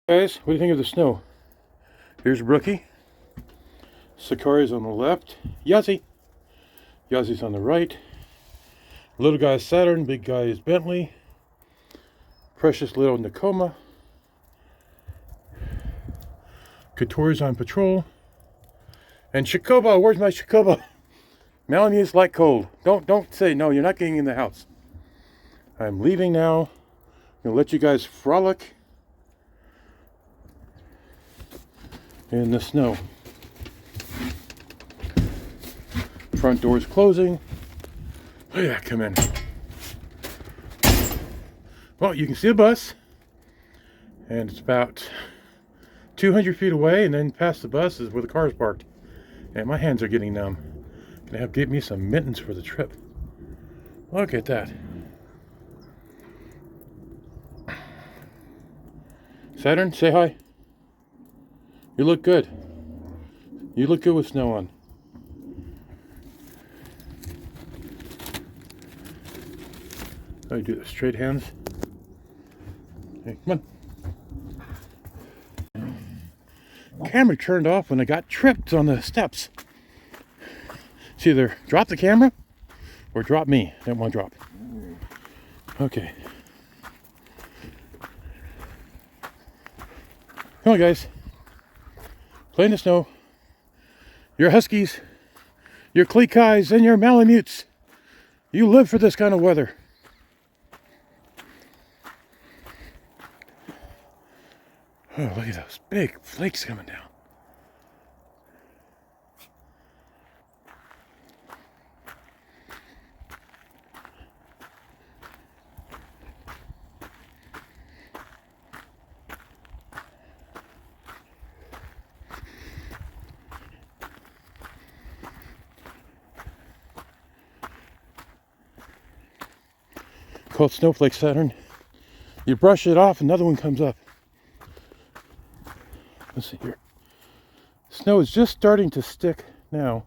Guys, what do you think of the snow? Here's Brookie. Sakari's on the left. Yazzy's on the right. Little guy is Saturn, big guy is Bentley. Precious little Nakoma. Katori's on patrol. And Shakoba, where's my Shakoba? Melanie is like cold. Don't say no, you're not getting in the house. I'm leaving now. I'm gonna let you guys frolic in the snow. Front door's closing. Look at that come in. Well, you can see the bus, and it's about 200 feet away, and then past the bus is where the car is parked. And my hands are getting numb. Gonna have to get me some mittens for the trip. Look at that. Saturn, say hi. You look good. You look good with snow on. How do you do this? Straight hands. Okay, come on. Camera turned off when I got tripped on the steps. It's either drop the camera or drop me. I didn't want to drop. Okay. Come on, guys. Play in the snow. Your Huskies, your Cleekeyes, and your Malamutes. You live for this kind of weather. Oh, look at those big flakes coming down. Called snowflake, Saturn. You brush it off, another one comes up. Let's see here. Snow is just starting to stick now.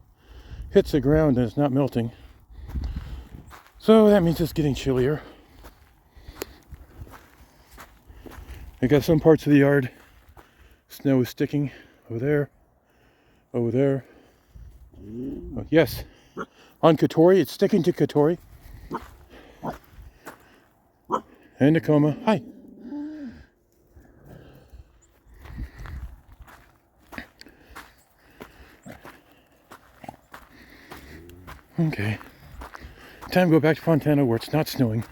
Hits the ground and it's not melting. So that means it's getting chillier. I got some parts of the yard. Snow is sticking over there. Over there. Oh, yes. On Katori, it's sticking to Katori. And Nakoma. Hi. Okay. Time to go back to Fontana where it's not snowing.